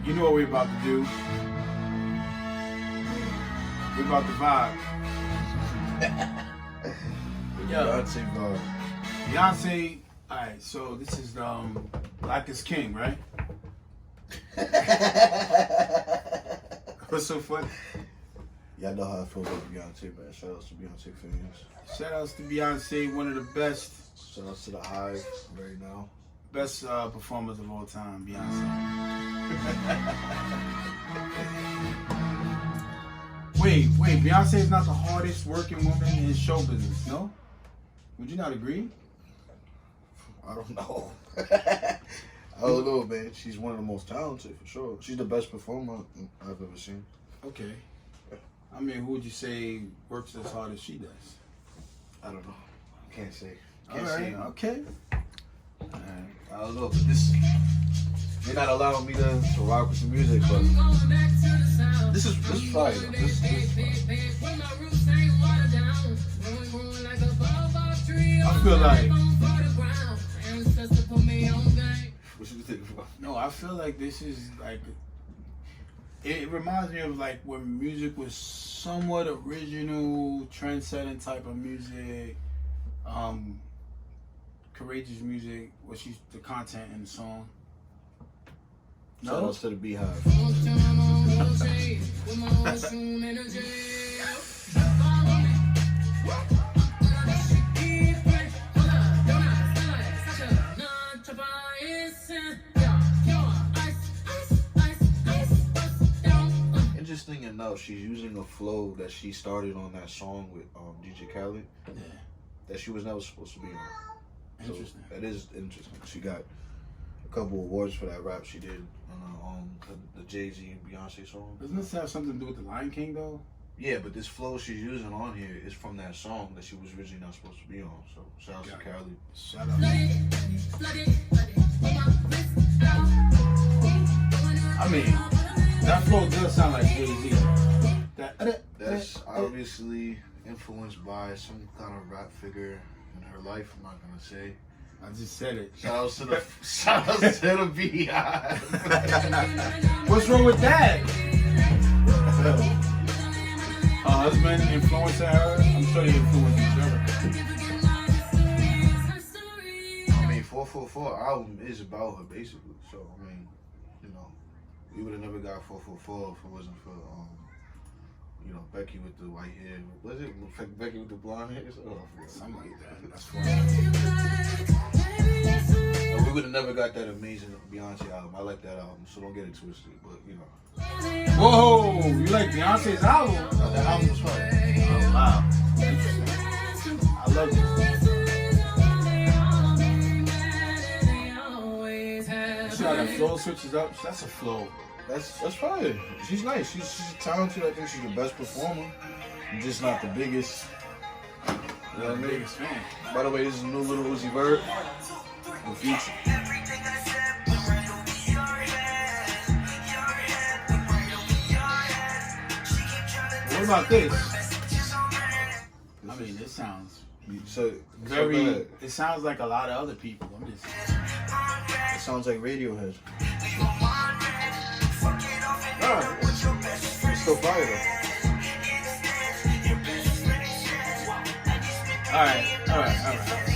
You know what we're about to do. We're about to vibe. Beyonce vibe. Beyonce, alright, so this is Black is King, right? What's so funny? Y'all know how I feel about Beyonce, man. Shout outs to Beyonce fans. Shout outs to Beyonce, one of the best Shout outs to the Hive right now. best performers of all time, Beyonce. Wait, Beyonce is not the hardest working woman in show business, no? Would you not agree? I don't know. I don't know, man. She's one of the most talented for sure. She's the best performer I've ever seen. Okay. I mean, who would you say works as hard as she does? I don't know. Can't say. All Can't right, say. okay. I don't know. But this, they're not allowing me to rock with the music, but this is fire. Though. This is fire. I feel like What you think about? no, I feel like this is like it reminds me of like when music was somewhat original, trend-setting type of music, courageous music. What's the content in the song? Shout outs to the Beehive. Interesting enough, she's using a flow that she started on that song with DJ Khaled Yeah. that she was never supposed to be on. So Interesting. that is interesting. She got a couple awards for that rap she did on the Jay-Z and Beyonce song. Doesn't this have something to do with the Lion King though? Yeah, but this flow she's using on here is from that song that she was originally not supposed to be on. So shout out to Khaled. Shout out. I mean, that flow does sound like Jay-Z. That's obviously influenced by some kind of rap figure in her life. I'm not gonna say. I just said it. Shout outs to the Beehive. What's wrong with that? Her husband influencing her. I'm sure they influenced each other. I mean, 444 album is about her basically. So I mean, you know, we would have never got 444 if it wasn't for you know, Becky with the white hair. Was it Becky with the blonde hair? Oh, Something like that. That's funny. we would have never got that amazing Beyonce album. I like that album, so don't get it twisted. But you know, Whoa, you like Beyonce's album? the album was fire. Oh wow, interesting. I love it. See how that flow switches up? That's a flow. That's fire. She's nice. She's talented. I think she's the best performer. Just not the biggest. You know what I mean? Biggest fan. By the way, this is a new Little Uzi Vert. The Future. What about this? I mean, this sounds So very. bad. It sounds like a lot of other people. I'm just. It sounds like Radiohead. It's still fire though. All right.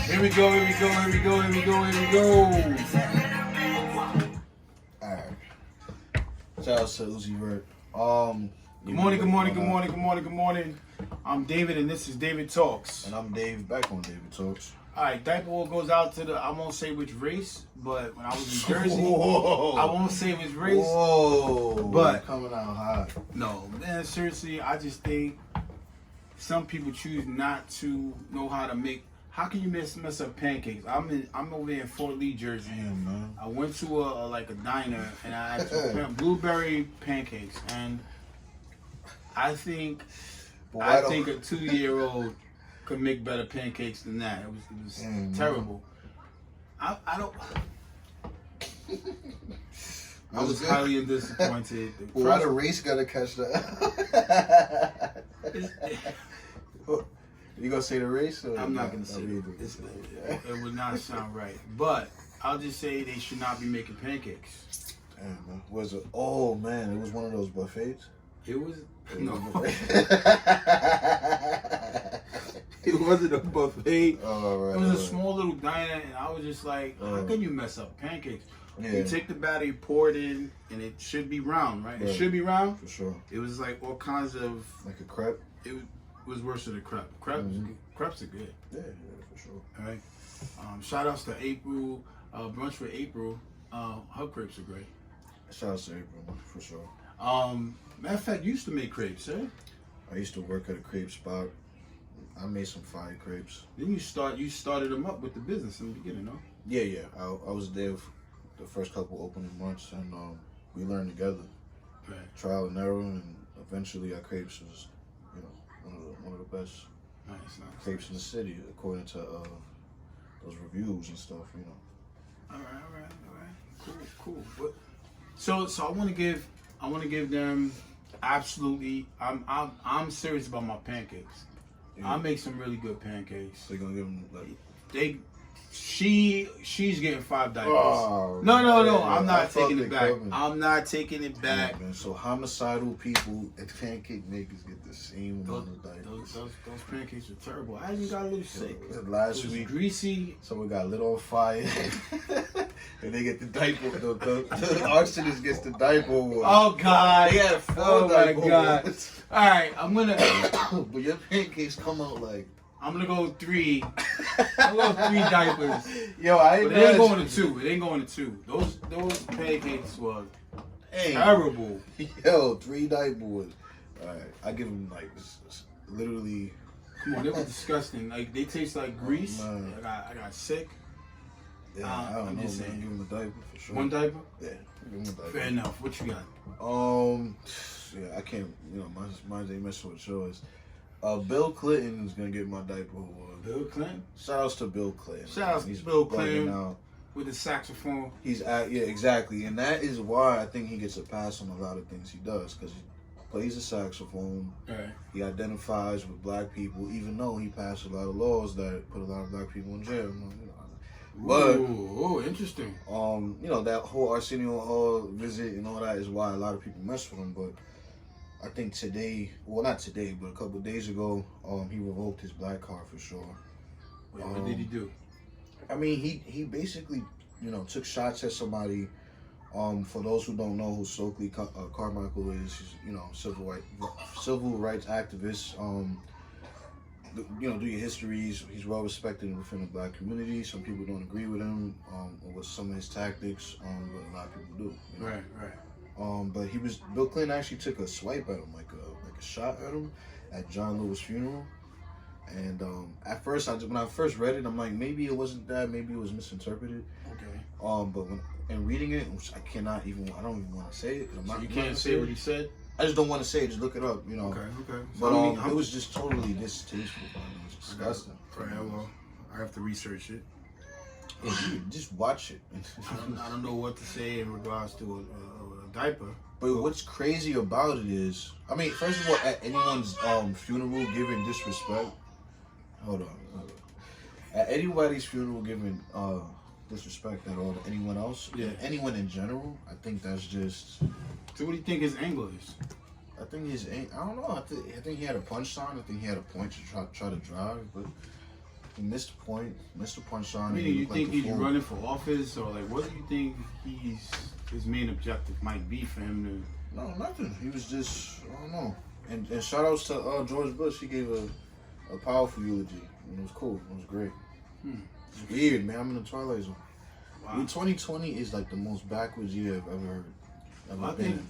Here we go. Alright. Shout out to Uzi Vert. Good morning. I'm David, and this is David Talks. And I'm Dave, back on David Talks. All right, diaper wool goes out to I won't say which race, but when I was in Jersey, Whoa. I won't say which race. Whoa. But- coming out hot. No, man, seriously, I just think some people choose not to know how to make. How can you mess up pancakes? I'm over there in Fort Lee, Jersey. Damn, man. I went to a diner and I had some blueberry pancakes, and I think But why a don't- 2-year-old could make better pancakes than that. It was terrible. I don't. I was highly disappointed. But why the race gotta catch that? You gonna say the race? Or I'm not gonna say it. It would not sound right. But I'll just say they should not be making pancakes. Damn, man. Was it? Oh man, it was one of those buffets. It was It no. was a It wasn't a buffet. Oh, right, It was a right. small little diner, and I was just like, how can you mess up pancakes? Yeah, You take the batter, you pour it in, and it should be round, right? It Right. should be round. for sure. It was like all kinds of. Like a crepe. It was worse than a crepe. Crepes are good. Yeah, for sure. All right. Shout outs to April. Brunch for April. Her crepes are great. Shout out to April, for sure. Matter of fact, you used to make crepes, eh? I used to work at a crepe spot. I made some fire crepes. Then you started them up with the business in the beginning, no? Yeah. I was there for the first couple opening months, and we learned together, Right. trial and error, and eventually our crepes was, one of the best Nice. crepes in the city, according to those reviews and stuff. All right. Cool. But, so I want to give them absolutely. I'm serious about my pancakes. Yeah. I make some really good pancakes. So you're gonna give them like. She's getting 5 diapers. Oh, No. man, I'm I not thought taking they it back. coming. I'm not taking it back. Yeah, man. So homicidal people and pancake makers get the same amount of diapers. Those pancakes are terrible. I even got a little sick. Last It was week, greasy. someone got lit on fire, and they get the diaper. The arsonist gets the diaper award. Oh God! They had 4 Oh my diaper God! awards. All right, I'm gonna But your pancakes come out like. go 3. I'm gonna go 3 diapers. Yo, I But ain't it ain't going to 2. It ain't going to 2. Those pancakes were terrible. Yo, 3 diaper awards. Alright, I give them like literally. Come on, they were disgusting. Like they taste like grease. man. I got sick. Yeah, I don't I'm know, just man. saying. Give them a diaper for sure. 1 diaper. Yeah, give them a diaper. Fair enough. What you got? Yeah, I can't. Mine ain't messing with yours. Bill Clinton's gonna get my diaper award. Bill Clinton Shout outs to Bill Clinton. Shout outs to He's Bill bugging Clinton. out. with the saxophone. Yeah, exactly, and that is why I think he gets a pass on a lot of things he does, because he plays the saxophone. Right. He identifies with black people, even though he passed a lot of laws that put a lot of black people in jail. But Ooh, interesting. that whole Arsenio Hall visit and all that is why a lot of people mess with him. But I think today, well, not today, but a couple of days ago, he revoked his black card for sure. Wait, what did he do? I mean, he basically, took shots at somebody. For those who don't know who Stokely Carmichael is, he's, civil rights activist. Do your histories. He's well respected within the black community. Some people don't agree with him with some of his tactics, but a lot of people do. Right. But Bill Clinton actually took a swipe at him, like a shot at him at John Lewis' funeral. And at first, when I first read it, I'm like, maybe it wasn't that, maybe it was misinterpreted. Okay. But when reading it, which I don't even want to say it. 'Cause So you can't say what he said? I just don't want to say it. Just look it up, Okay. But So it was just totally distasteful. It was disgusting. Right, well, I have to research it. Yeah, just watch it. I don't know what to say in regards to a diaper. But what's crazy about it is, I mean, first of all, at anyone's funeral giving disrespect. Hold on. At anybody's funeral giving disrespect at all to anyone else, anyone in general, I think that's just. So what do you think his angle is? I think I don't know. I think he had a punchline. I think he had a point to try to drive, but he missed the point. Missed the punchline. Meaning you think he's running for office, or like what do you think his main objective might be for him to? No, nothing. He was just, I don't know. And shout outs to George Bush. He gave a powerful eulogy. And it was cool. It was great. It's weird, man. I'm in the Twilight Zone. Wow. 2020 is like the most backwards year I've ever I been think in.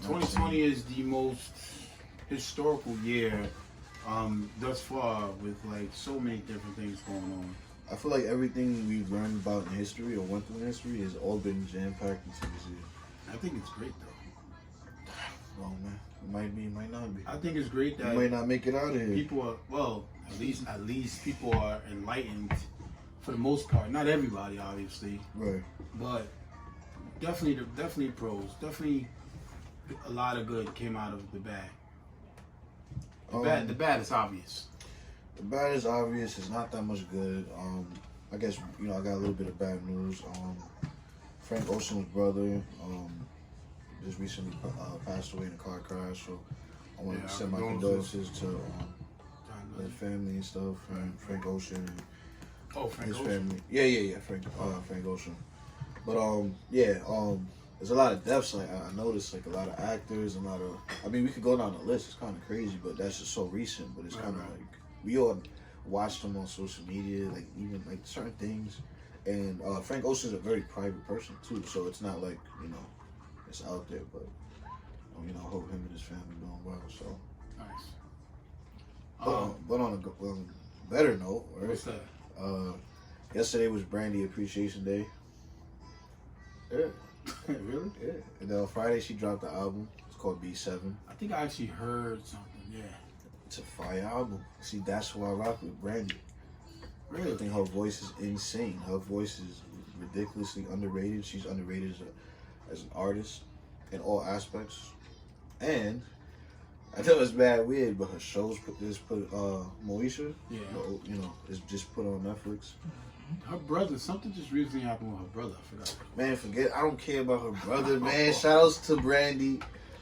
2020 is the most historical year thus far, with like so many different things going on. I feel like everything we've learned about in history or went through in history has all been jam-packed into this year. I think it's great though. Well, man, it might be, it might not be. I think it's great that You might not make it out of here. people are at least people are enlightened for the most part. Not everybody, obviously, Right. but definitely pros. Definitely a lot of good came out of the bad. The bad is obvious. The bad is obvious. It's not that much good. I guess I got a little bit of bad news. Frank Ocean's brother, just recently passed away in a car crash. So I want Yeah, to send my condolences. condolences to his family and stuff, and Frank Ocean and Oh, Frank his Ocean. family. Yeah, Frank Ocean. But there's a lot of deaths. Like I noticed, like a lot of actors, a lot of. I mean, we could go down the list. It's kind of crazy, but that's just so recent. But it's kind of Right. like we all watch them on social media, like even like certain things. And Frank Ocean's a very private person too, so it's not like it's out there. But I hope him and his family doing well. So, Nice. but on a better note, right? What's that? Yesterday was Brandy Appreciation Day. Yeah. Really? Yeah. And then on Friday she dropped the album. It's called B7. I think I actually heard something. Yeah. It's a fire album. See, that's who I rock with, Brandy. I Really? think her voice is insane. Her voice is ridiculously underrated. She's underrated as an artist in all aspects. And I know it's bad weird, but her shows put Moesha, Yeah. is just put on Netflix. Her brother. Something just recently happened with her brother. I forgot. Man, I don't care about her brother, man. Shout outs to Brandy,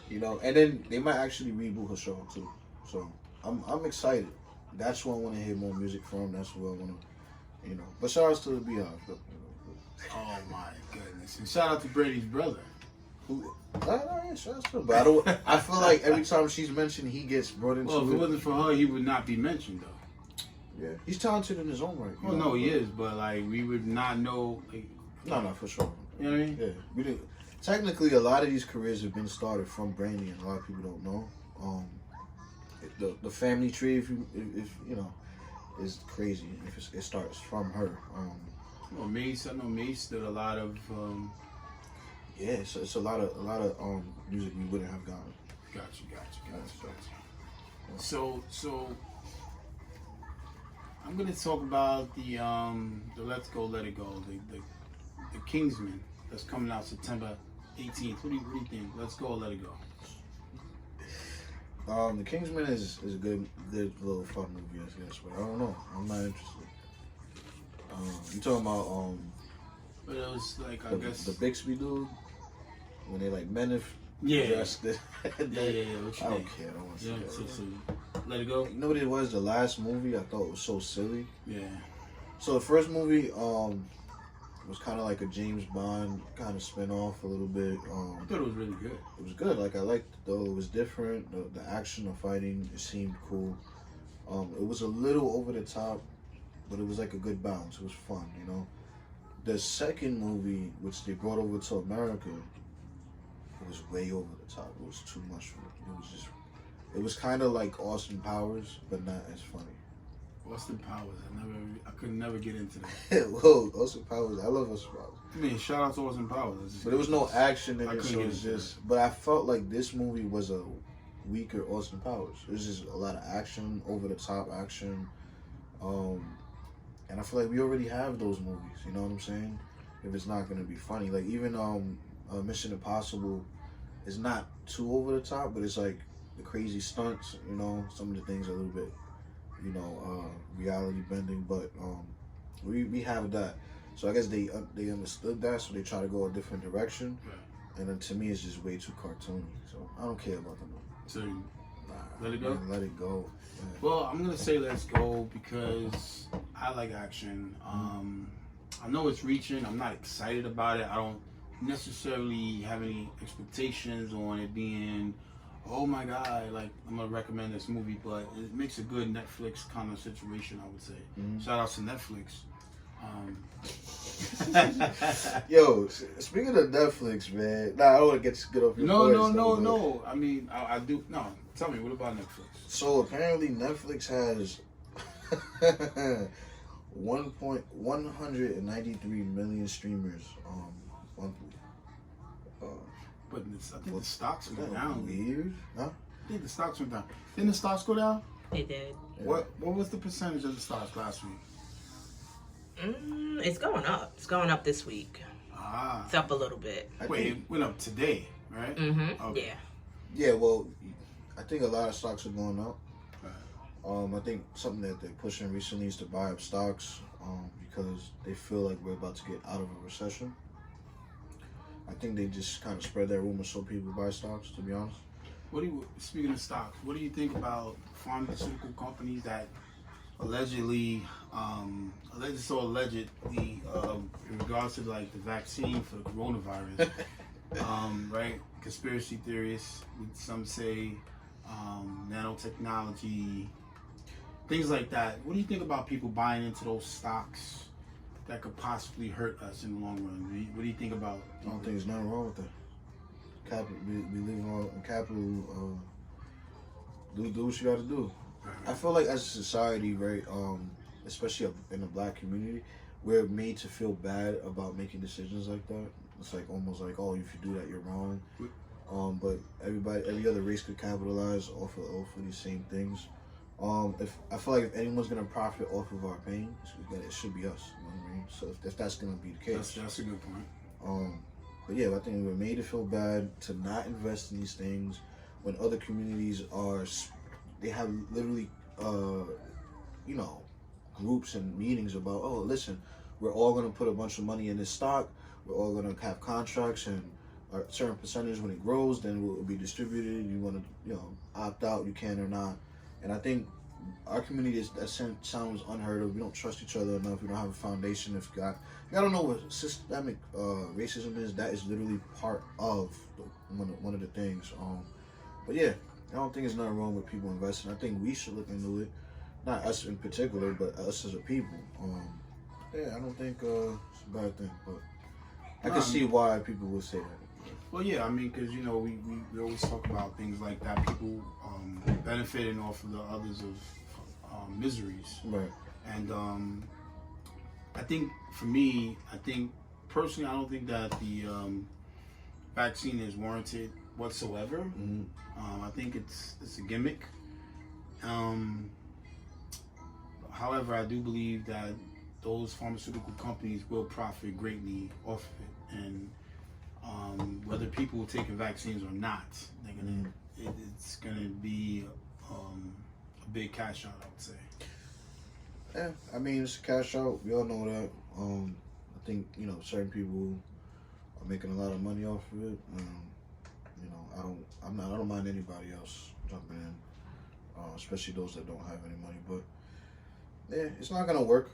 and then they might actually reboot her show too. So I'm excited. That's who I want to hear more music from. That's who I want to, But shout outs to the Beehive. Oh my goodness! And shout out to Brady's brother. Yeah, shout outs to him. But I feel like every time she's mentioned, he gets brought into Well, if it it. wasn't for her, he would not be mentioned though. Yeah, he's talented in his own right. Well, no, he is, but like we would not know. Like, No, for sure. you know what I mean? Yeah, we did. Technically, a lot of these careers have been started from Brandy, and a lot of people don't know. The family tree, if is crazy. If it starts from her. Well, Mace, I know Mace did a lot of. Yeah, it's a lot of music we wouldn't have gotten. Gotcha. So I'm gonna talk about the Let's Go, Let It Go, the Kingsman that's coming out September 18th. What do you think? Let's Go, Let It Go. The Kingsman is a good little fun movie, I guess, but I don't know. I'm not interested. You talking about But it was like, I the guess. Bixby dude when they like men if Yeah. dressed it. Yeah. What you I think? don't care. I don't want to see Yeah, that. so Let It Go? You know what it was? The last movie I thought was so silly. Yeah. So the first movie was kind of like a James Bond kind of spin off a little bit. I thought it was really good. It was good. Like I liked it though. It was different. The action, the fighting, it seemed cool. It was a little over the top, but it was like a good balance. It was fun, The second movie, which they brought over to America, it was way over the top. It was too much for me. It was kind of like Austin Powers, but not as funny. Austin Powers. I could never get into that. Whoa, Austin Powers. I love Austin Powers. I mean, shout out to Austin Powers. But there was no action in I it, couldn't so get it's into just. But I felt like this movie was a weaker Austin Powers. It was just a lot of action, over the top action, and I feel like we already have those movies. You know what I'm saying? If it's not gonna be funny, like even Mission Impossible is not too over the top, but it's like the crazy stunts. Some of the things are a little bit, reality bending, but we have that. So I guess they understood that, so they try to go a different direction. Right. And then to me, it's just way too cartoony. So I don't care about the movie. So, Let It Go? Man, let it go. Yeah. Well, I'm gonna say Let's Go because I like action. I know it's reaching. I'm not excited about it. I don't necessarily have any expectations on it being, oh my god, like I'm gonna recommend this movie, but it makes a good Netflix kind of situation, I would say. Mhm. Shout out to Netflix. Yo, speaking of Netflix, man. I don't want to get off your No. I mean, I do. No, tell me, what about Netflix? So apparently Netflix has 193 million streamers monthly. But I think the stocks went Isn't that down. weird? Huh? I think the stocks went down. Didn't the stocks go down? It did. Yeah. What was the percentage of the stocks last week? It's going up. It's going up this week. Ah. It's up a little bit. Wait, it went up today, right? Mm-hmm. Okay. Yeah. Yeah, well, I think a lot of stocks are going up. Right. I think something that they're pushing recently is to buy up stocks because they feel like we're about to get out of a recession. I think they just kind of spread that rumor so people buy stocks. To be honest. Speaking of stocks, what do you think about pharmaceutical companies that allegedly, in regards to like the vaccine for the coronavirus, right? Conspiracy theorists, some say nanotechnology, things like that. What do you think about people buying into those stocks that could possibly hurt us in the long run? What do you think about? I don't think there's nothing wrong with that. Capital, we live on capital. Do what you got to do. I feel like as a society, right, especially in the black community, we're made to feel bad about making decisions like that. It's like almost like, oh, if you do that, you're wrong. But every other race could capitalize off of these same things. If I feel like if anyone's gonna profit off of our pain, it should be us. You know what I mean? So if that's gonna be the case, That's a good point. But yeah, I think we're made to feel bad to not invest in these things when other communities they have literally, groups and meetings about, oh, listen, we're all going to put a bunch of money in this stock. We're all going to have contracts and a certain percentage when it grows, then it will be distributed. You want to, opt out, you can or not. And I think our community sounds unheard of. We don't trust each other enough. We don't have a foundation. If you don't know what systemic racism is, that is literally part of one of the things. But yeah, I don't think there's nothing wrong with people investing. I think we should look into it, not us in particular, but us as a people. Yeah, I don't think it's a bad thing, but I can see why people would say that. Well, yeah, I mean, because we always talk about things like that. People benefiting off of the others of miseries, Right. and I think for me, personally, I don't think that the vaccine is warranted whatsoever. Mm-hmm. I think it's a gimmick. However, I do believe that those pharmaceutical companies will profit greatly off of it, and whether people will take vaccines or not, it's gonna be a big cash out, I would say. Yeah, I mean, it's a cash out. We all know that. I think certain people are making a lot of money off of it. I don't mind anybody else jumping in, especially those that don't have any money. But yeah, it's not gonna work.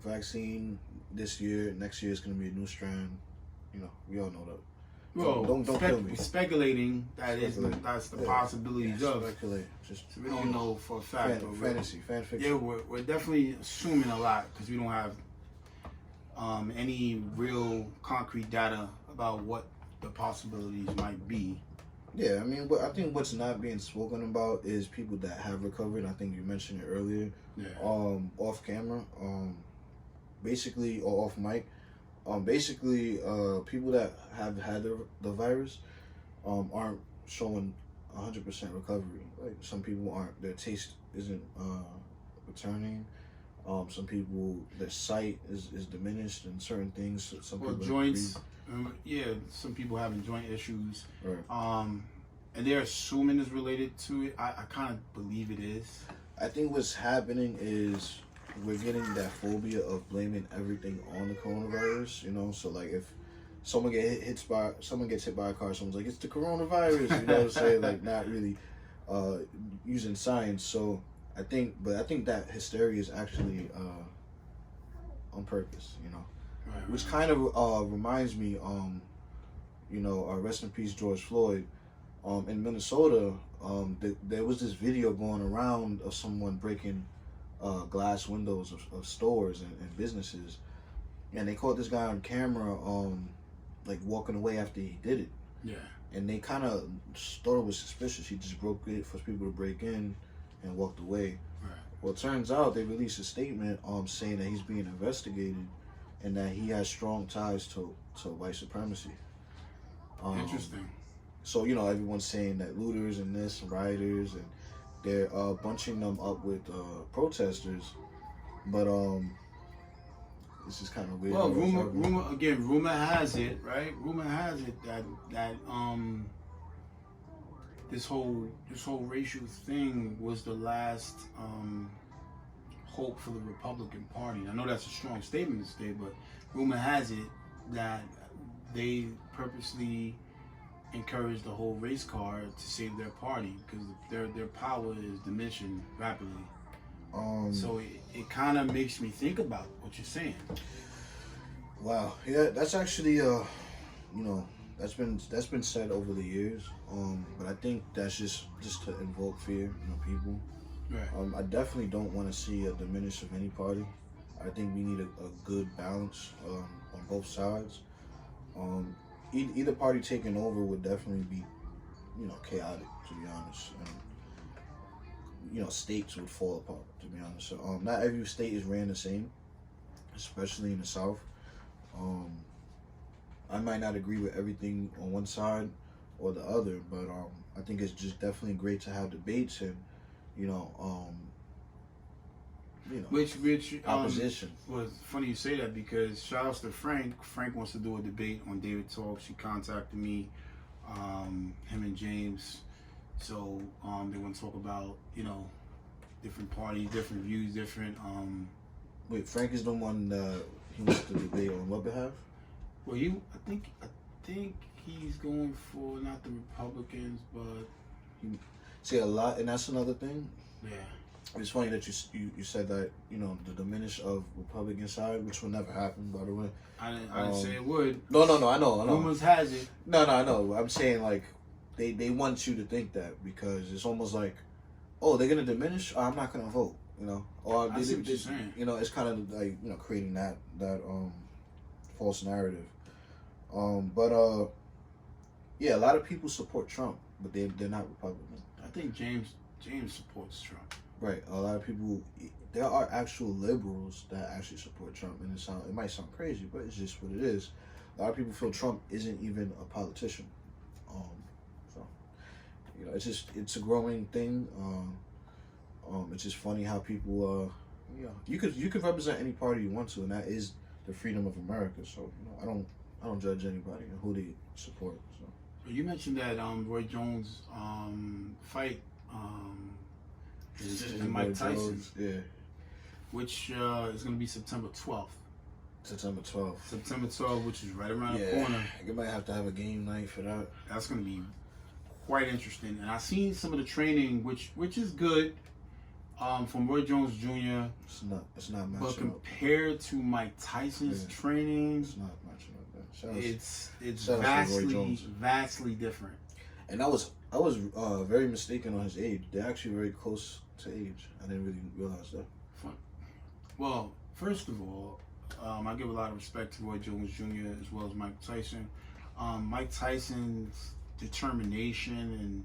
Vaccine this year, next year is gonna be a new strand. We all know that. Well, don't kill me. Speculating that's the possibilities of. Speculate. Just So we don't know for a fact. Fantasy, fan fiction. Yeah, we're definitely assuming a lot because we don't have any real concrete data about what the possibilities might be. Yeah, I mean, I think what's not being spoken about is people that have recovered. I think you mentioned it earlier. Yeah. Off camera, basically, or off mic. Basically, people that have had the virus, aren't showing 100% recovery. Like some people aren't. Their taste isn't returning. Some people, their sight is diminished in certain things. Some Well, people joints. Some people having joint issues. Right. And they're assuming it's related to it. I kind of believe it is. I think what's happening is we're getting that phobia of blaming everything on the coronavirus. So like if someone gets hit by a car, someone's like, it's the coronavirus. You know what I'm saying? Like not really using science. So I think that hysteria is actually on purpose. Right. Which kind of reminds me, rest in peace George Floyd. In Minnesota, there was this video going around of someone breaking glass windows of stores and businesses, and they caught this guy on camera, like walking away after he did it. Yeah. And they kind of thought it was suspicious. He just broke it for people to break in and walked away. Right. Well, it turns out they released a statement saying that he's being investigated and that he has strong ties to white supremacy. Interesting. So, everyone's saying that looters and rioters, and they're bunching them up with protesters. But this is kind of weird. Well, rumor has it, right? Rumor has it that this whole racial thing was the last hope for the Republican Party. I know that's a strong statement to say, but rumor has it that they purposely encourage the whole race car to save their party because their power is diminishing rapidly. So it kind of makes me think about what you're saying. Wow, yeah, that's actually that's been said over the years. But I think that's just to invoke fear, people. Right. I definitely don't want to see a diminish of any party. I think we need a good balance on both sides. Either party taking over would definitely be, chaotic, to be honest. And, states would fall apart, to be honest. So, not every state is ran the same, especially in the South. I might not agree with everything on one side or the other, but I think it's just definitely great to have debates and, Which opposition. Was funny you say that because shout outs to Frank. Frank wants to do a debate on David Talk. She contacted me, him and James. So they want to talk about different parties, different views, different. Wait, Frank is the one that he wants to debate on what behalf? Well, I think he's going for not the Republicans, but See a lot, and that's another thing. yeah. It's funny that you said that the diminish of Republican side, which will never happen, by the way. I didn't say it would. No, I know. Rumors has it. No, I know. I'm saying like they want you to think that because it's almost like, oh, they're gonna diminish. Oh, I'm not gonna vote. Or I see what you're saying. It's kind of like creating that false narrative. But yeah, a lot of people support Trump, but they're not Republican. I think James supports Trump. Right, a lot of people. There are actual liberals that actually support Trump, and it might sound crazy, but it's just what it is. A lot of people feel Trump isn't even a politician. So it's a growing thing. It's just funny how people. You could represent any party you want to, and that is the freedom of America. So I don't judge anybody and who they support. So You mentioned that Roy Jones fight. And Mike Tyson, yeah, which is going to be September 12th. September 12th. September 12th, which is right around the corner. You might have to have a game night for that. That's going to be quite interesting. And I've seen some of the training, which is good, from Roy Jones Jr. It's not matching but compared to Mike Tyson's training, it's not matching up. It's vastly different. And I was very mistaken on his age. They're actually very close to age. I didn't really realize that. Well, first of all, I give a lot of respect to Roy Jones Jr. as well as Mike Tyson. Mike Tyson's determination and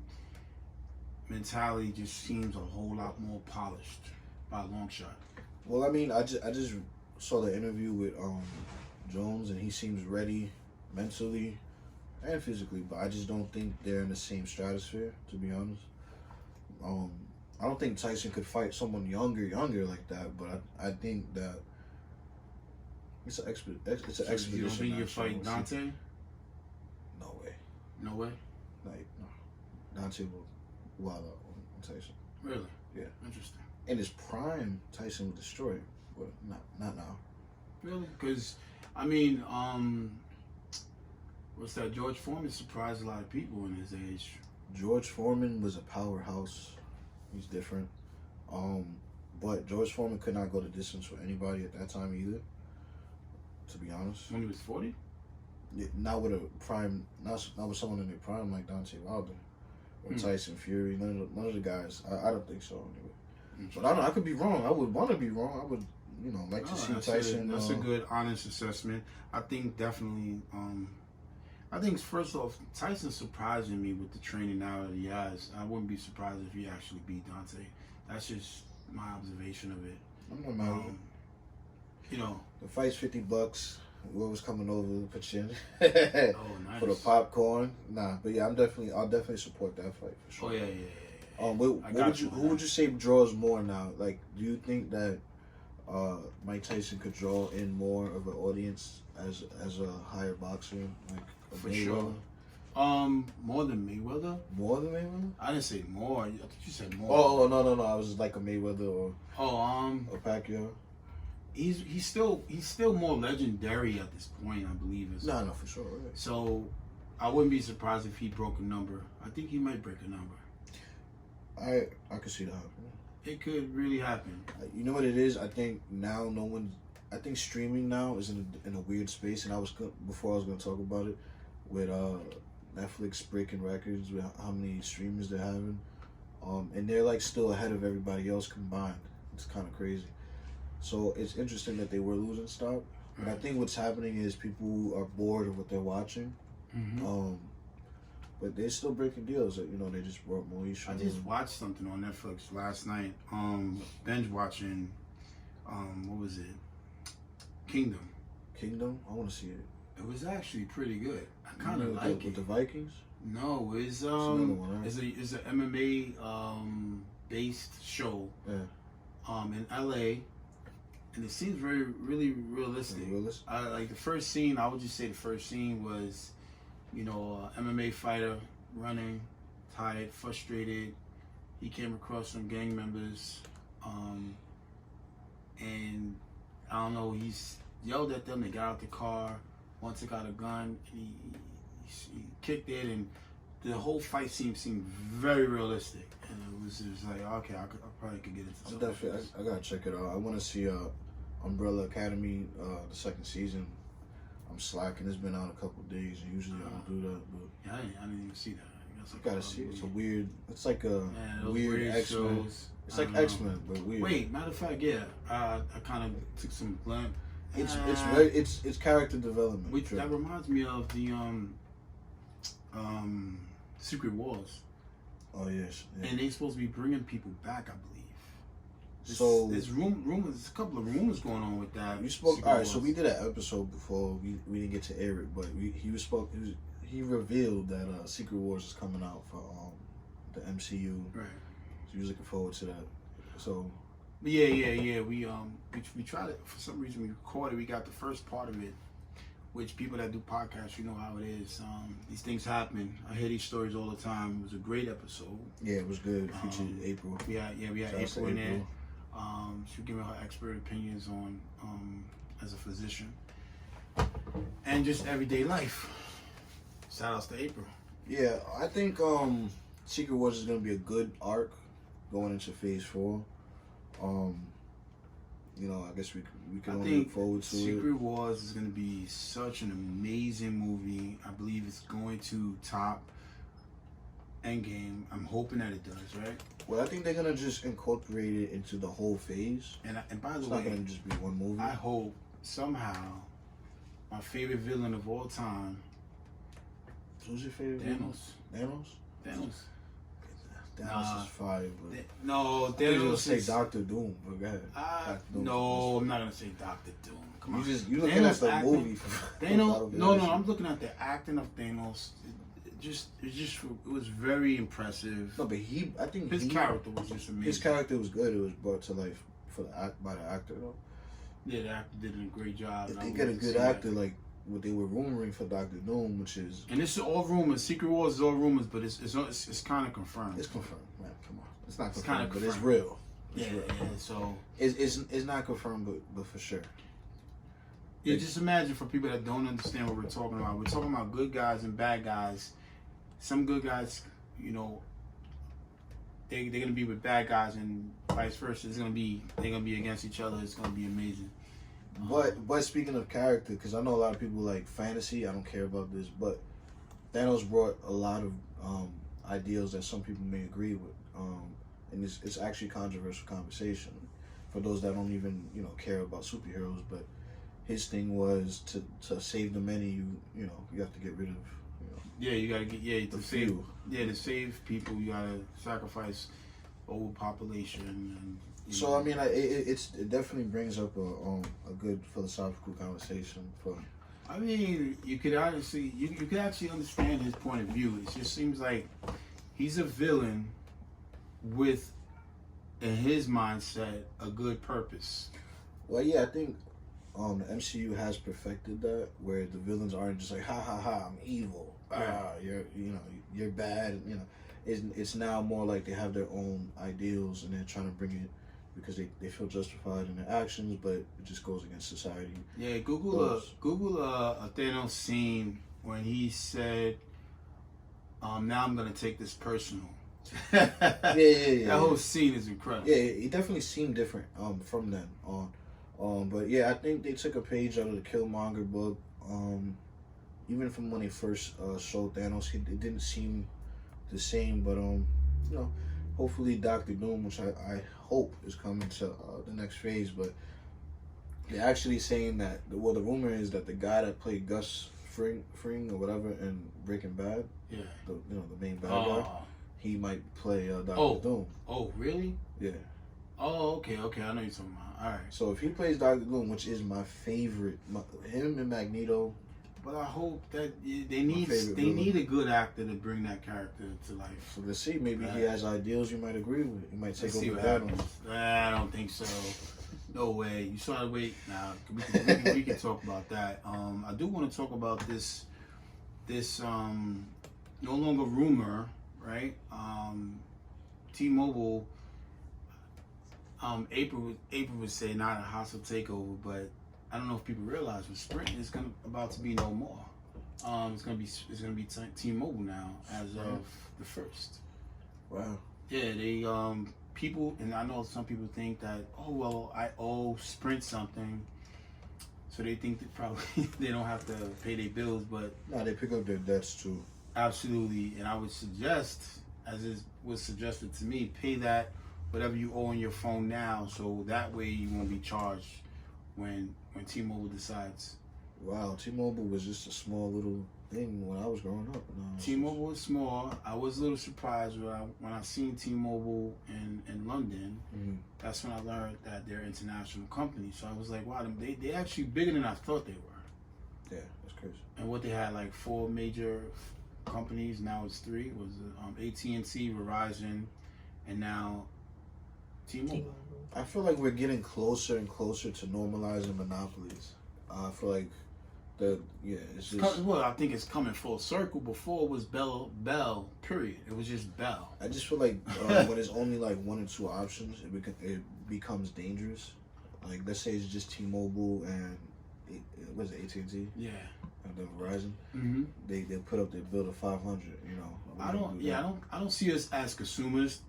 mentality just seems a whole lot more polished by a long shot. Well, I mean, I just saw the interview with Jones, and he seems ready mentally and physically, but I just don't think they're in the same stratosphere, to be honest. I don't think Tyson could fight someone younger like that, but I think that it's an expedition. You don't think you fight Dante? No way. No way? Like, no. Dante will wild out on Tyson. Really? Yeah. Interesting. In his prime, Tyson would destroy him, but not now. Really? Because, I mean, what's that? George Foreman surprised a lot of people in his age. George Foreman was a powerhouse. He's different. But George Foreman could not go the distance with anybody at that time either, to be honest. When he was 40? Yeah, not with a prime, not with someone in their prime like Deontay Wilder or Tyson Fury. None of the guys. I don't think so anyway. But I could be wrong. I would want to be wrong. I would, like to see Tyson. That's a good, honest assessment. I think definitely. I think first off, Tyson's surprising me with the training now that he has. I wouldn't be surprised if he actually beat Dante. That's just my observation of it. I'm not mad at it. The fight's $50. Whoever's coming over, put you in. Nice. For the popcorn. Nah, but yeah, I'll definitely support that fight for sure. Oh yeah. Who would you say draws more now? Like, do you think that Mike Tyson could draw in more of an audience as a higher boxer, like a For Mayweather? sure. More than Mayweather? More than Mayweather? I didn't say more. I think you said more. Oh no! I was like a Mayweather or Oh, Pacquiao. he's still more legendary at this point, I believe. No, for sure. Right. So I wouldn't be surprised if he broke a number. I think he might break a number. I could see that happening. It could really happen. You know what it is? I think now I think streaming now is in a weird space, and before I was going to talk about it with Netflix breaking records with how many streamers they're having, and they're like still ahead of everybody else combined. It's kind of crazy. So it's interesting that they were losing stock, but I think what's happening is people are bored of what they're watching. Mm-hmm. But they're still breaking deals. You know, they just brought Moesha. I just watched something on Netflix last night. Binge watching. What was it? Kingdom. I want to see it. It was actually pretty good. I kind of like it. With the Vikings? No, it's another one, right? it's a MMA based show. Yeah. In LA, and it seems really realistic. I like the first scene. I would just say the first scene was, you know, MMA fighter running, tired, frustrated. He came across some gang members, and I don't know. He's yelled at them. They got out the car. One took out a gun. He kicked it, and the whole fight seemed very realistic. And it was like, okay, I probably could get into something. I gotta check it out. I want to see Umbrella Academy, the second season. I'm slacking. It's been out a couple of days. Usually I don't do that, but Yeah, I didn't even see that. I gotta see it. It's a weird. It's like a those weird X-Men. shows. It's like X-Men, but weird. Wait, matter of fact, yeah, I kind of took some glimpse. It's character development. Which that reminds me of the Secret Wars. Oh yes. Yeah. And they supposed to be bringing people back, I believe. There's rumors. There's a couple of rumors going on with that. You spoke. Secret All right, Wars. so we did an episode before. We didn't get to air it, but he revealed that Secret Wars is coming out for the MCU. Right. So he was looking forward to that. So. But yeah. We tried it for some reason. We recorded. We got the first part of it. Which people that do podcasts, you know how it is. These things happen. I hear these stories all the time. It was a great episode. Yeah, it was good. Featured April. We had Shout out to April in there. She was giving her expert opinions on as a physician and just everyday life. Shout outs to April. Yeah, I think Secret Wars is gonna be a good arc going into Phase 4. You know, I guess we can only look forward to Secret Wars is going to be such an amazing movie. I believe it's going to top Endgame. I'm hoping that it does, right? Well, I think they're gonna just incorporate it into the whole phase. And by the It's way, not gonna just be one movie. I hope somehow my favorite villain of all time, Who's your favorite? Thanos. Thanos is fire, but No, I think you're gonna Thanos say is. Doctor Doom. But go ahead. Dr. Doom. No, I'm not gonna say Doctor Doom. Come on. You looking at the acting- movie. Thanos. No, I'm looking at the acting of Thanos. It was very impressive. No, but I think His character was just amazing. His character was good. It was brought to life by the actor though. Yeah, the actor did a great job. If and I they would get a like to good see that. actor like what they were rumoring for Doctor Doom, which is And this is all rumors. Secret Wars is all rumors, but it's kind of confirmed. it's confirmed. Man, come on, it's not It's confirmed, kinda but it's confirmed. real. Yeah, It's real. yeah. So It's not confirmed, but for sure. yeah, just imagine for people that don't understand what we're talking about. We're talking about good guys and bad guys. Some good guys, you know, they're gonna be with bad guys, and vice versa. They're gonna be against each other. It's gonna be amazing. But speaking of character, because I know a lot of people like fantasy. I don't care about this, but Thanos brought a lot of ideals that some people may agree with, and it's actually controversial conversation for those that don't even care about superheroes. But his thing was to save the many. You have to get rid of. Yeah, you gotta get The few. to save people. You gotta sacrifice overpopulation. And So I mean, it definitely brings up a good philosophical conversation for. I mean, you could actually understand his point of view. It just seems like he's a villain with, in his mindset, a good purpose. Well, yeah, I think the MCU has perfected that, where the villains aren't just like ha ha ha, I'm evil. You're bad. It's now more like they have their own ideals and they're trying to bring it because they feel justified in their actions, but it just goes against society. Yeah, Google a Thanos scene when he said, "Now I'm gonna take this personal." Yeah. That whole scene is incredible. Yeah, it definitely seemed different from then on. But yeah, I think they took a page out of the Killmonger book. Even from when they first showed Thanos, it didn't seem the same. But hopefully Doctor Doom, which I hope is coming to the next phase. But they're actually saying that the rumor is that the guy that played Gus Fring or whatever in Breaking Bad, Yeah. the main bad guy, he might play Doctor Doom. Oh, really? Yeah. Oh, okay. I know you're talking about. All right. So if he plays Doctor Doom, which is my favorite, him and Magneto. But I hope that they need a good actor to bring that character to life. So let's see. Maybe he has ideals you might agree with. He might take over what Thanos. happens. I don't think so. No way. You saw the way. Now we can talk about that. I do want to talk about this no longer rumor, right? T-Mobile. April would say not a hostile takeover, but I don't know if people realize, but Sprint is about to be no more. It's gonna be T-Mobile now as of the 1st. Wow. Yeah, they people, and I know some people think that, oh well, I owe Sprint something, so they think that probably they don't have to pay their bills, but No, they pick up their debts too. absolutely. And I would suggest, as it was suggested to me, pay that whatever you owe on your phone now, so that way you won't be charged when T-Mobile decides. Wow, T-Mobile was just a small little thing when I was growing up. No, T-Mobile was small. I was a little surprised when I seen T-Mobile in London. Mm-hmm. That's when I learned that they're an international company. So I was like, wow, they actually bigger than I thought they were. Yeah, that's crazy. And what they had, like 4 major companies, now it's 3. Was AT&T, Verizon, and now T-Mobile. I feel like we're getting closer and closer to normalizing monopolies. I feel like it's just. Well, I think it's coming full circle. Before it was Bell, period. It was just Bell. I just feel like when it's only like 1 or 2 options, it becomes dangerous. Like let's say it's just T-Mobile and what is it, AT&T? Yeah. And then Verizon. Mm-hmm. They put up their bill to 500. I don't see us as consumers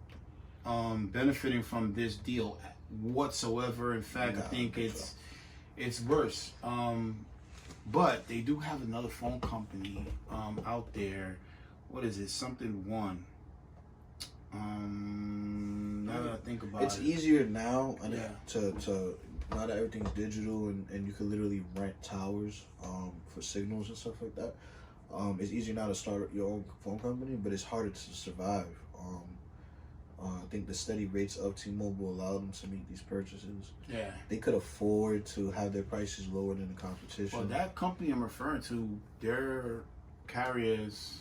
benefiting from this deal whatsoever. In fact, I think it's worse. But they do have another phone company out there. What is it? Something One. Now that I think about it's easier now Yeah. to now that everything's digital and you can literally rent towers for signals and stuff like that. It's easier now to start your own phone company, but it's harder to survive. I think the steady rates of T-Mobile allowed them to meet these purchases. Yeah. They could afford to have their prices lower than the competition. Well, that company I'm referring to, their carriers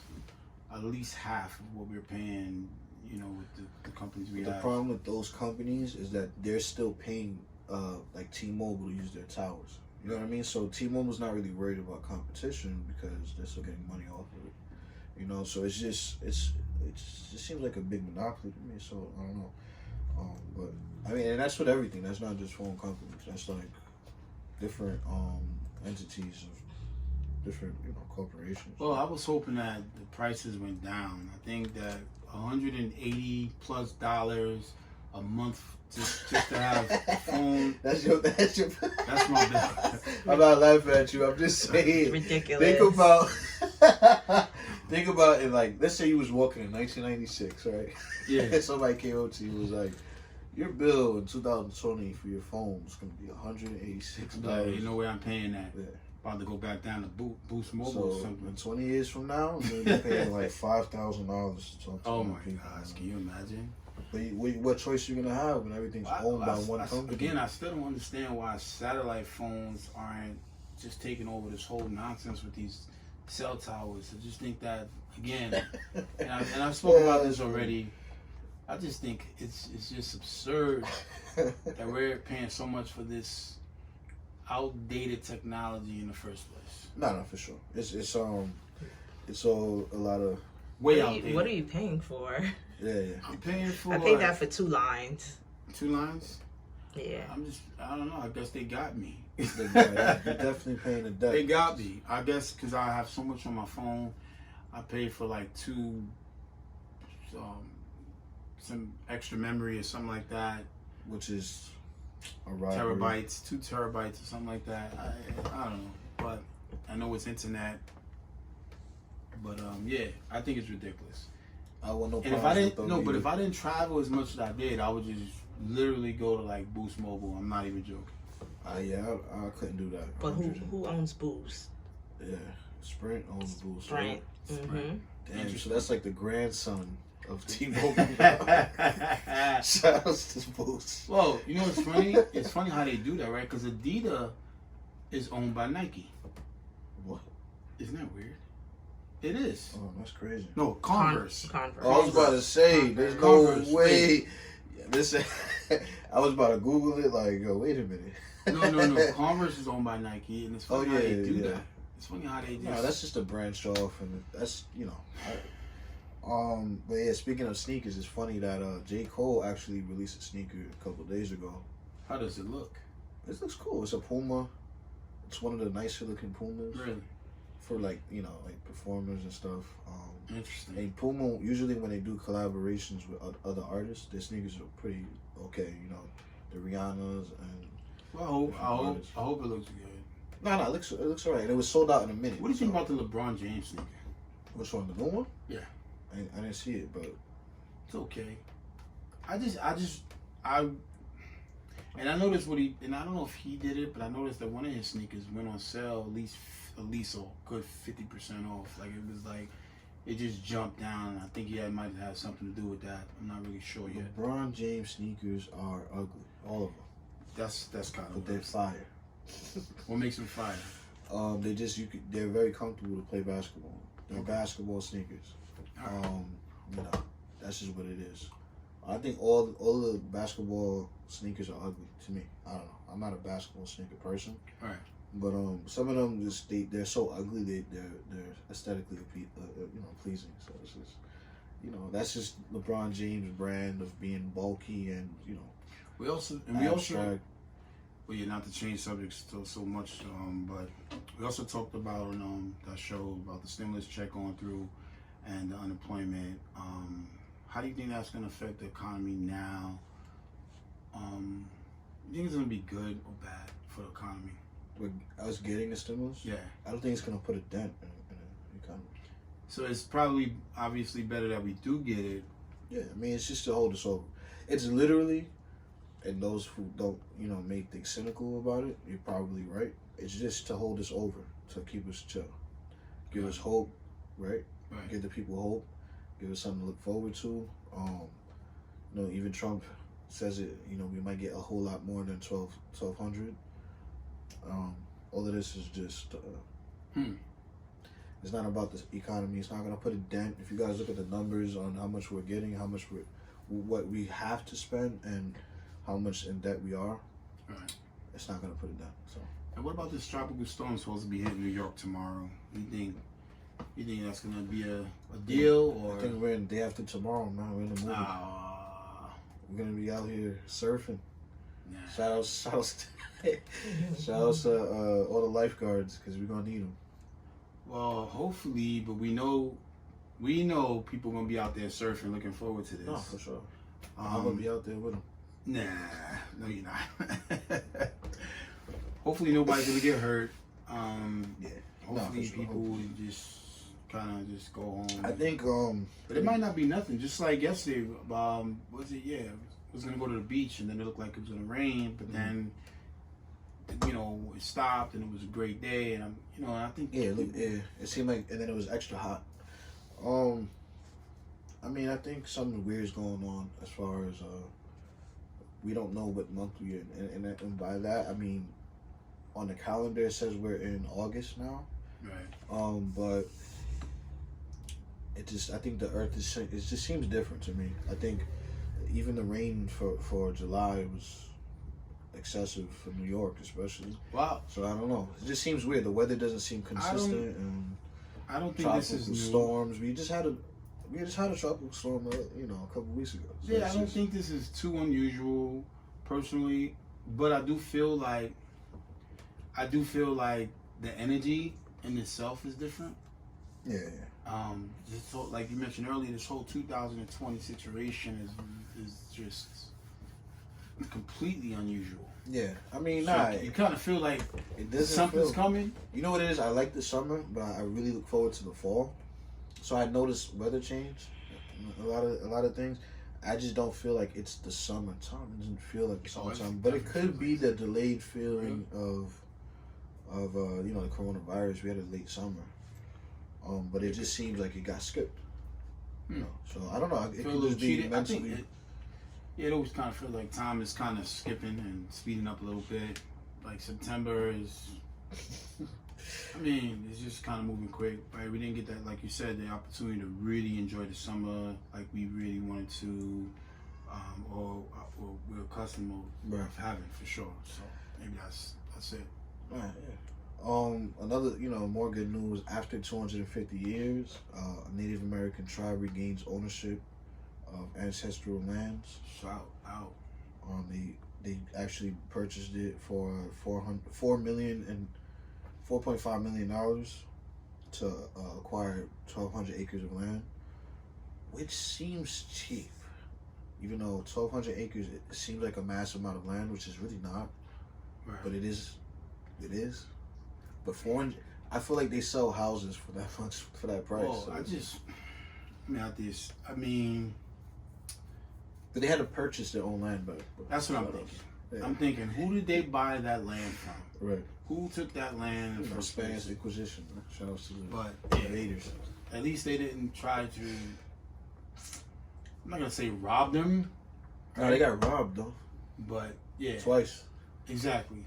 at least half of what we're paying, with the companies we The have. problem with those companies is that they're still paying like T-Mobile to use their towers. You know what I mean? So T-Mobile's not really worried about competition because they're still getting money off of it. So it just seems like a big monopoly to me. So I don't know. But I mean, and that's with everything. That's not just phone companies. That's like different entities of different corporations. Well, I was hoping that the prices went down. I think that $180+ a month just to have a phone. That's my bad. I'm not laughing at you. I'm just saying. Ridiculous. Think about it. Like, let's say you was walking in 1996, right? Yeah. And somebody came up to you and was like, "Your bill in 2020 for your phone is gonna be $186." Ain't no way I'm paying that. Yeah. About to go back down to Boost Mobile or So something. in 20 years from now, you're gonna be paying like $5,000 to talk to Oh other my people. gosh, can you imagine? But what choice you gonna have when everything's owned by one company? Again, I still don't understand why satellite phones aren't just taking over this whole nonsense with these cell towers. I just think that, again, and I've spoken about this already, I just think it's just absurd that we're paying so much for this outdated technology in the first place. No, for sure. It's all a lot of Way outdated. What are you paying for? yeah. I'm paying for I paid that for 2 lines. 2 lines. Yeah. I don't know. I guess they got me. You're definitely paying the debt. They got me. I guess because I have so much on my phone. I paid for like some extra memory or something like that. Which is a robbery. Terabytes, 2 terabytes or something like that. I don't know, but I know it's internet. But yeah, I think it's ridiculous. I want no And if I problems didn't, with no, those but either. if I didn't travel as much as I did, I would just literally go to like Boost Mobile. I'm not even joking. Yeah, I couldn't do that. But who owns Boost? Yeah, Sprint owns Boost. Sprint. Mm-hmm. Damn, so that's like the grandson of T-Mobile. Shout outs to Boost. Well, you know what's funny? It's funny how they do that, right? Because Adidas is owned by Nike. What? Isn't that weird? It is. Oh, that's crazy. No, Converse. Converse. Oh, I was about to say, there's Converse, no way. Listen, I was about to Google it. Like, yo, wait a minute. No. Converse is owned by Nike, and it's funny how they do yeah. that. It's funny how they do. No, that's just a branch off, and that's But yeah, speaking of sneakers, it's funny that J. Cole actually released a sneaker a couple days ago. How does it look? It looks cool. It's a Puma. It's one of the nicer looking Pumas. Really For like performers and stuff. interesting. And Puma usually when they do collaborations with other artists, their sneakers are pretty okay. You know, the Rihannas and. Well, I hope it looks good. No, it looks alright. It was sold out in a minute. What do you think about the LeBron James sneaker? Which one? The new one? Yeah. I didn't see it, but It's okay. And I noticed and I don't know if he did it, but I noticed that one of his sneakers went on sale at least a good 50% off. Like it just jumped down. I think it might have something to do with that. I'm not really sure yet. LeBron James sneakers are ugly, all of them. That's kind But of they're fire. what makes them fire. They're very comfortable to play basketball. They're basketball sneakers. That's just what it is. I think all the basketball sneakers are ugly to me. I don't know. I'm not a basketball sneaker person. Right. But some of them they're so ugly they're aesthetically pleasing. So it's just that's just LeBron James' brand of being bulky and We also abstract. well, yeah, not to change subjects so much, but we also talked about on that show about the stimulus check going through and the unemployment. How do you think that's going to affect the economy now? You think it's going to be good or bad for the economy? With us getting the stimulus, Yeah. I don't think it's gonna put a dent in the economy. So it's probably obviously better that we do get it. Yeah, I mean it's just to hold us over. It's literally, and those who don't may think cynical about it, you're probably right. It's just to hold us over, to keep us chill, give us hope, right? Right. Give the people hope, give us something to look forward to. Even Trump says it. We might get a whole lot more than 1,200. All of this is just. It's not about the economy. It's not going to put a dent. If you guys look at the numbers on how much we're getting, what we have to spend, and how much in debt we are, Right. it's not going to put a dent. So. And what about this tropical storm supposed to be hitting New York tomorrow? You think that's going to be a deal, or? I think we're in day after tomorrow, man. We're in the movie. We're gonna be out here surfing. Nah. Shout outs to all the lifeguards because we're gonna need them. Well, hopefully, but we know people gonna be out there surfing, looking forward to this. No, for sure. I'm gonna be out there with them. Nah, no, you're not. Hopefully, nobody's gonna get hurt. Yeah. Hopefully, for sure. people will just kind of just go home. I think but it might not be nothing. Just like yesterday, was it? Yeah, it was gonna go to the beach, and then it looked like it was gonna rain, but then it stopped, and it was a great day, and I think it seemed like, and then it was extra hot. I think something weird's going on as far as we don't know what month we're in, and by that I mean on the calendar it says we're in August now. Right. But I think the earth it just seems different to me. I think even the rain for July was excessive for New York especially. Wow. So I don't know. It just seems weird. The weather doesn't seem consistent, and I don't think this is new. storms. We just had a tropical storm, a couple weeks ago. So yeah, I don't think this is too unusual. personally, but I do feel like the energy in itself is different. Yeah. Just so, like you mentioned earlier, this whole 2020 situation is just completely unusual. Yeah. I mean, So you kind of feel like it doesn't something's feel, coming. You know what it is? I like the summer, but I really look forward to the fall. So I noticed weather change, a lot of things. I just don't feel like it's the summertime. It doesn't feel like the summertime, but it could be the delayed feeling of you know, the coronavirus. We had a late summer, but it just seems like it got skipped. You know, so I don't know. It Feel a could little just be cheated. I think mentally. it always kind of feels like time is kind of skipping and speeding up a little bit. Like September is, I mean, it's just kind of moving quick. Right? We didn't get that, like you said, the opportunity to really enjoy the summer like we really wanted to, or we're accustomed of having for sure. So maybe that's it. Right, yeah. Another, you know, more good news. After 250 years, a Native American tribe regains ownership of ancestral lands. Shout out. They actually purchased it for $4.5 million to acquire 1,200 acres of land, which seems cheap. Even though 1,200 acres, it seems like a massive amount of land, which is really not. Right. But it is. But 400, I feel like they sell houses for that much, for that price. Well, So I mean, but they had to purchase their own land, but that's what I'm thinking. Yeah. I'm thinking, who did they buy that land from? Right. Who took that land in the first Spanish place? Inquisition. Shout out to the But invaders. at least they didn't try to. I'm not gonna say rob them. No, they got robbed though. But yeah, Twice. exactly.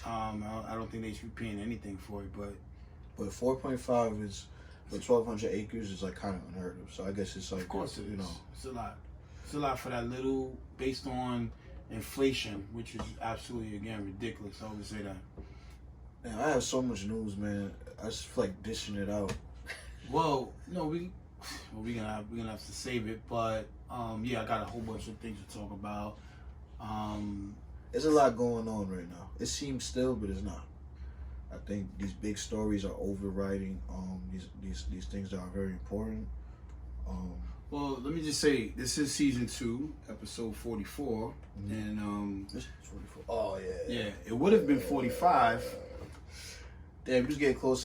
I don't think they should be paying anything for it, but 4.5 is for 1,200 acres is like kind of unheard of. So I guess it's like, of course it is. you know, It's a lot. It's a lot for that little, based on inflation, which is absolutely again ridiculous. I always say that. man, I have so much news, man. I just feel like dishing it out. Well, no, we're gonna have to save it, but yeah, I got a whole bunch of things to talk about. There's a lot going on right now. It seems still, but it's not. I think these big stories are overriding these things that are very important. Well, let me just say, this is season 2, episode 44, and This is 44. Oh yeah. yeah, it would have been 45. Damn, just getting close.